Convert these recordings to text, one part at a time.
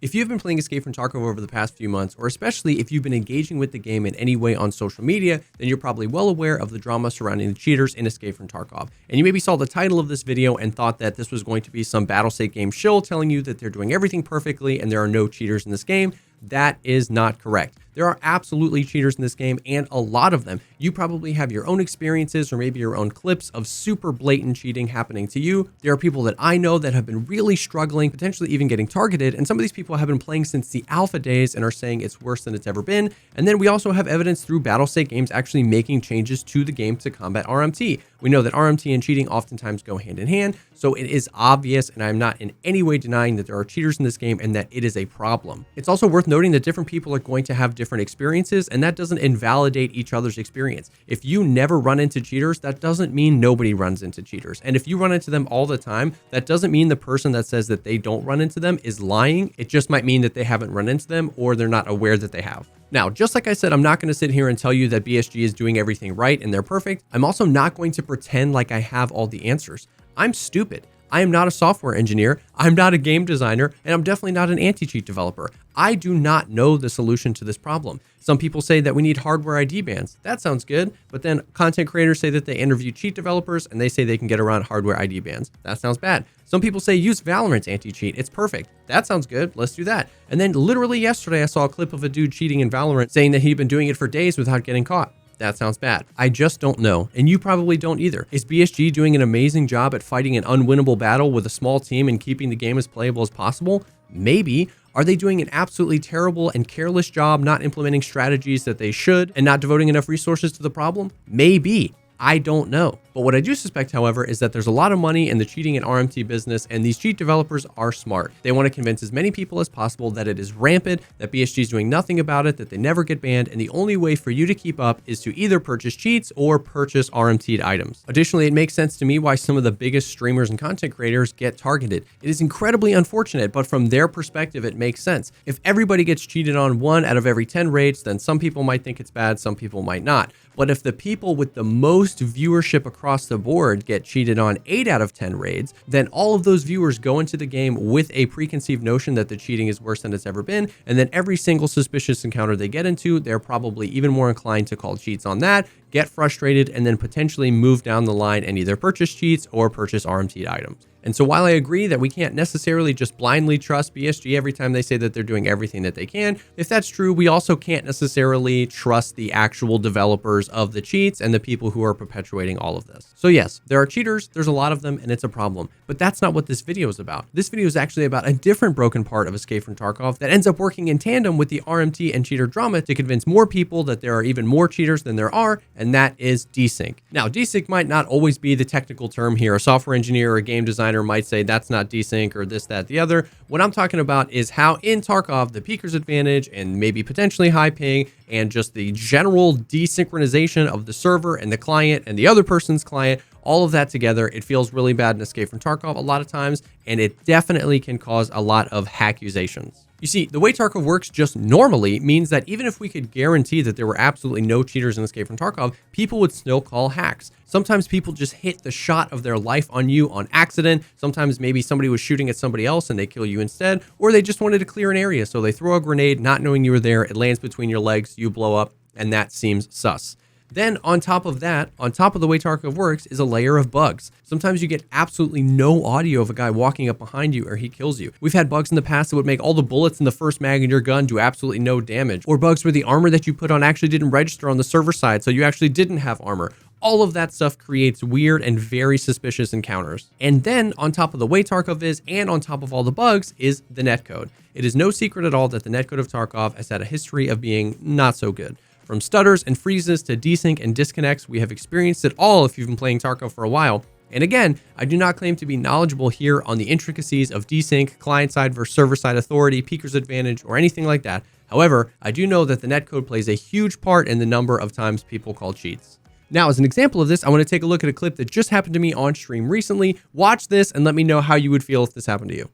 If you've been playing Escape from Tarkov over the past few months, or especially if you've been engaging with the game in any way on social media, then you're probably well aware of the drama surrounding the cheaters in Escape from Tarkov. And you maybe saw the title of this video and thought that this was going to be some BattleState game shill telling you that they're doing everything perfectly and there are no cheaters in this game. That is not correct. There are absolutely cheaters in this game, and a lot of them. You probably have your own experiences or maybe your own clips of super blatant cheating happening to you. There are people that I know that have been really struggling, potentially even getting targeted, and some of these people have been playing since the alpha days and are saying it's worse than it's ever been. And then we also have evidence through BattleState games actually making changes to the game to combat RMT. We know that RMT and cheating oftentimes go hand in hand, so it is obvious, and I'm not in any way denying that there are cheaters in this game and that it is a problem. It's also worth noting that different people are going to have different experiences, and that doesn't invalidate each other's experience. If you never run into cheaters, that doesn't mean nobody runs into cheaters. And if you run into them all the time, that doesn't mean the person that says that they don't run into them is lying. It just might mean that they haven't run into them or they're not aware that they have. Now, just like I said, I'm not going to sit here and tell you that BSG is doing everything right and they're perfect. I'm also not going to pretend like I have all the answers. I'm stupid. I am not a software engineer, I'm not a game designer, and I'm definitely not an anti-cheat developer. I do not know the solution to this problem. Some people say that we need hardware ID bans. That sounds good, but then content creators say that they interview cheat developers and they say they can get around hardware ID bans. That sounds bad. Some people say use Valorant's anti-cheat. It's perfect. That sounds good. Let's do that. And then literally yesterday, I saw a clip of a dude cheating in Valorant saying that he'd been doing it for days without getting caught. That sounds bad. I just don't know, and you probably don't either. Is BSG doing an amazing job at fighting an unwinnable battle with a small team and keeping the game as playable as possible? Maybe. Are they doing an absolutely terrible and careless job not implementing strategies that they should and not devoting enough resources to the problem? Maybe. I don't know. But what I do suspect, however, is that there's a lot of money in the cheating and RMT business, and these cheat developers are smart. They want to convince as many people as possible that it is rampant, that BSG is doing nothing about it, that they never get banned, and the only way for you to keep up is to either purchase cheats or purchase RMT'd items. Additionally, it makes sense to me why some of the biggest streamers and content creators get targeted. It is incredibly unfortunate, but from their perspective, it makes sense. If everybody gets cheated on 1 out of every 10 raids, then some people might think it's bad, some people might not. But if the people with the most viewership across the board get cheated on 8 out of 10 raids, then all of those viewers go into the game with a preconceived notion that the cheating is worse than it's ever been. And then every single suspicious encounter they get into, they're probably even more inclined to call cheats on that, get frustrated, and then potentially move down the line and either purchase cheats or purchase RMT items. And so while I agree that we can't necessarily just blindly trust BSG every time they say that they're doing everything that they can, if that's true, we also can't necessarily trust the actual developers of the cheats and the people who are perpetuating all of this. So yes, there are cheaters, there's a lot of them, and it's a problem. But that's not what this video is about. This video is actually about a different broken part of Escape from Tarkov that ends up working in tandem with the RMT and cheater drama to convince more people that there are even more cheaters than there are, and that is desync. Now, desync might not always be the technical term here. A software engineer or a game designer might say that's not desync or this, that, the other. What I'm talking about is how in Tarkov, the peeker's advantage and maybe potentially high ping and just the general desynchronization of the server and the client and the other person's client, all of that together, it feels really bad in Escape from Tarkov a lot of times, and it definitely can cause a lot of hackusations. You see, the way Tarkov works just normally means that even if we could guarantee that there were absolutely no cheaters in Escape from Tarkov, people would still call hacks. Sometimes people just hit the shot of their life on you on accident. Sometimes maybe somebody was shooting at somebody else and they kill you instead, or they just wanted to clear an area. So they throw a grenade, not knowing you were there. It lands between your legs, you blow up, and that seems sus. Then on top of that, on top of the way Tarkov works is a layer of bugs. Sometimes you get absolutely no audio of a guy walking up behind you or he kills you. We've had bugs in the past that would make all the bullets in the first mag in your gun do absolutely no damage, or bugs where the armor that you put on actually didn't register on the server side, so you actually didn't have armor. All of that stuff creates weird and very suspicious encounters. And then on top of the way Tarkov is and on top of all the bugs is the netcode. It is no secret at all that the netcode of Tarkov has had a history of being not so good. From stutters and freezes to desync and disconnects, we have experienced it all if you've been playing Tarkov for a while. And again, I do not claim to be knowledgeable here on the intricacies of desync, client-side versus server-side authority, peeker's advantage, or anything like that. However, I do know that the netcode plays a huge part in the number of times people call cheats. Now, as an example of this, I want to take a look at a clip that just happened to me on stream recently. Watch this and let me know how you would feel if this happened to you.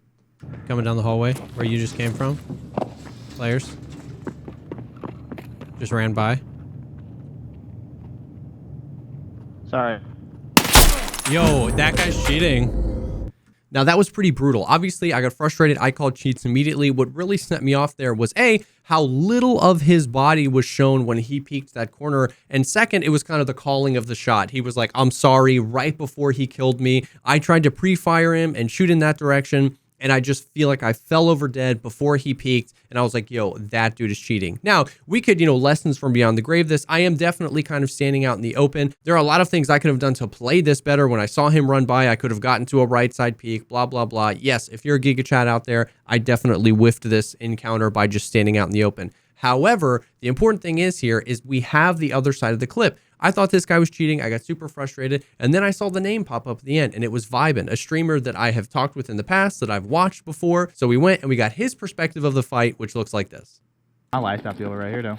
Coming down the hallway where you just came from. Players. Just ran by. Sorry. Yo, that guy's cheating. Now that was pretty brutal. Obviously, I got frustrated. I called cheats immediately. What really set me off there was how little of his body was shown when he peeked that corner. And second, it was kind of the calling of the shot. He was like, I'm sorry, right before he killed me. I tried to pre-fire him and shoot in that direction. And I just feel like I fell over dead before he peaked. And I was like, yo, that dude is cheating. Now, we could, lessons from beyond the grave this. I am definitely kind of standing out in the open. There are a lot of things I could have done to play this better. When I saw him run by, I could have gotten to a right side peak, blah, blah, blah. Yes, if you're a Giga Chat out there, I definitely whiffed this encounter by just standing out in the open. However, the important thing is we have the other side of the clip. I thought this guy was cheating. I got super frustrated. And then I saw the name pop up at the end, and it was Vibin, a streamer that I have talked with in the past, that I've watched before. So we went and we got his perspective of the fight, which looks like this. My life not feel right here though.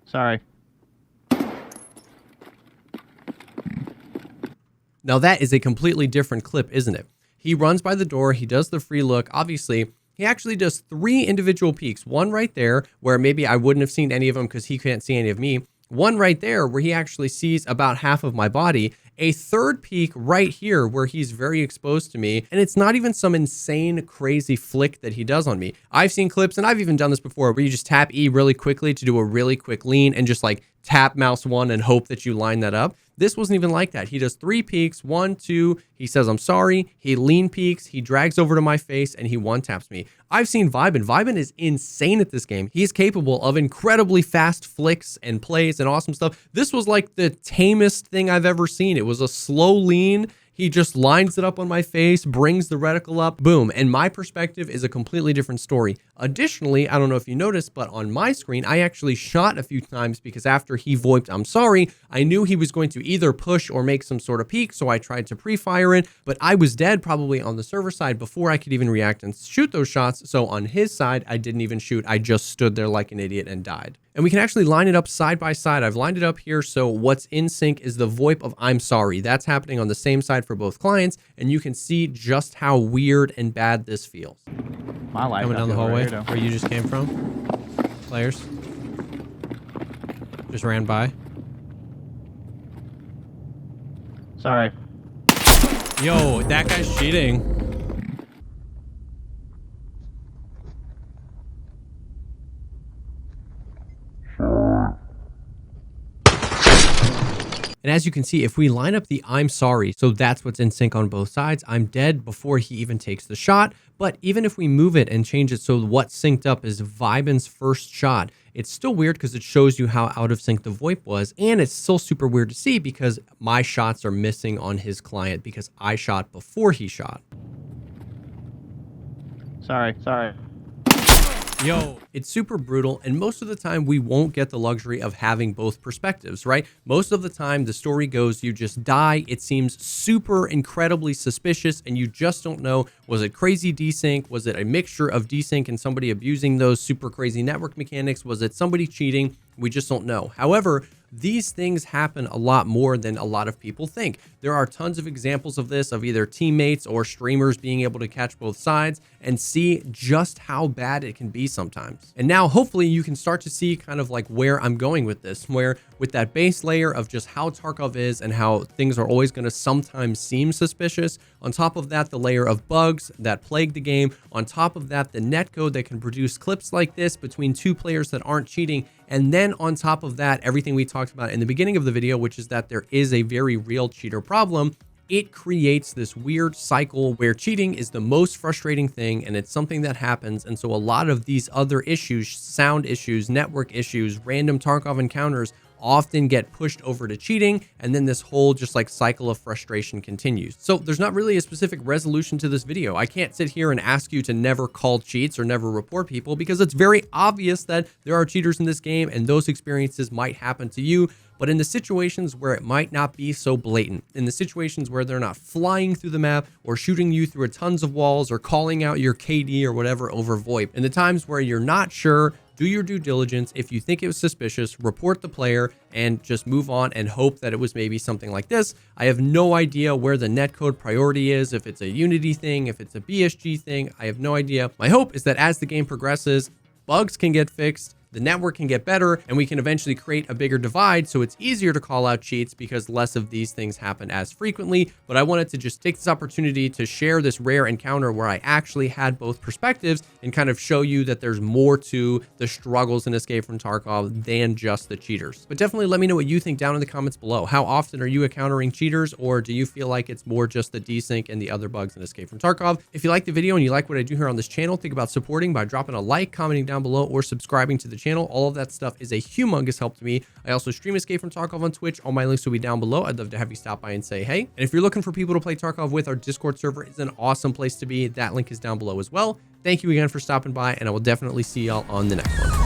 Sorry. Now that is a completely different clip, isn't it? He runs by the door. He does the free look. Obviously, he actually does 3 individual peeks. One right there where maybe I wouldn't have seen any of them because he can't see any of me. One right there where he actually sees about half of my body. A third peek right here where he's very exposed to me. And it's not even some insane, crazy flick that he does on me. I've seen clips, and I've even done this before, where you just tap E really quickly to do a really quick lean and just like tap mouse 1 and hope that you line that up. This wasn't even like that. He does 3 peeks, 1, 2, he says, I'm sorry, he lean peeks, he drags over to my face, and he one taps me. I've seen Vibin. Vibin is insane at this game. He's capable of incredibly fast flicks and plays and awesome stuff. This was like the tamest thing I've ever seen. It was a slow lean. He just lines it up on my face, brings the reticle up, boom. And my perspective is a completely different story. Additionally, I don't know if you noticed, but on my screen, I actually shot a few times because after he voiped, I'm sorry, I knew he was going to either push or make some sort of peek. So I tried to pre-fire it, but I was dead probably on the server side before I could even react and shoot those shots. So on his side, I didn't even shoot. I just stood there like an idiot and died. And we can actually line it up side by side. I've lined it up here. So what's in sync is the VoIP of I'm sorry. That's happening on the same side for both clients. And you can see just how weird and bad this feels. My life coming down the hallway where you just came from. Players just ran by. Sorry. Yo, that guy's cheating. And as you can see, if we line up the I'm sorry, so that's what's in sync on both sides, I'm dead before he even takes the shot. But even if we move it and change it so what's synced up is Vibin's first shot, it's still weird because it shows you how out of sync the VoIP was. And it's still super weird to see because my shots are missing on his client because I shot before he shot. Sorry. Yo, it's super brutal, and most of the time we won't get the luxury of having both perspectives, right? Most of the time the story goes you just die, it seems super incredibly suspicious, and you just don't know, was it crazy desync? Was it a mixture of desync and somebody abusing those super crazy network mechanics? Was it somebody cheating? We just don't know. However, these things happen a lot more than a lot of people think. There are tons of examples of this, of either teammates or streamers being able to catch both sides and see just how bad it can be sometimes. And now hopefully you can start to see kind of like where I'm going with this, where with that base layer of just how Tarkov is and how things are always going to sometimes seem suspicious. On top of that, the layer of bugs that plague the game. On top of that, the netcode that can produce clips like this between 2 players that aren't cheating. And then on top of that, everything we talked about in the beginning of the video, which is that there is a very real cheater problem. It creates this weird cycle where cheating is the most frustrating thing, and it's something that happens. And so a lot of these other issues, sound issues, network issues, random Tarkov encounters often get pushed over to cheating, and then this whole just like cycle of frustration continues. So there's not really a specific resolution to this video. I can't sit here and ask you to never call cheats or never report people because it's very obvious that there are cheaters in this game and those experiences might happen to you. But in the situations where it might not be so blatant, in the situations where they're not flying through the map or shooting you through tons of walls or calling out your KD or whatever over VoIP, in the times where you're not sure, do your due diligence. If you think it was suspicious, report the player and just move on and hope that it was maybe something like this. I have no idea where the netcode priority is, if it's a Unity thing, if it's a BSG thing. I have no idea. My hope is that as the game progresses, bugs can get fixed, the network can get better and we can eventually create a bigger divide, so it's easier to call out cheats because less of these things happen as frequently. But I wanted to just take this opportunity to share this rare encounter where I actually had both perspectives and kind of show you that there's more to the struggles in Escape from Tarkov than just the cheaters. But definitely let me know what you think down in the comments below. How often are you encountering cheaters, or do you feel like it's more just the desync and the other bugs in Escape from Tarkov? If you like the video and you like what I do here on this channel, think about supporting by dropping a like, commenting down below, or subscribing to the channel. All of that stuff is a humongous help to me. I also stream Escape from Tarkov on Twitch. All my links will be down below. I'd love to have you stop by and say hey. And if you're looking for people to play Tarkov with, our Discord server is an awesome place to be. That link is down below as well. Thank you again for stopping by, and I will definitely see y'all on the next one.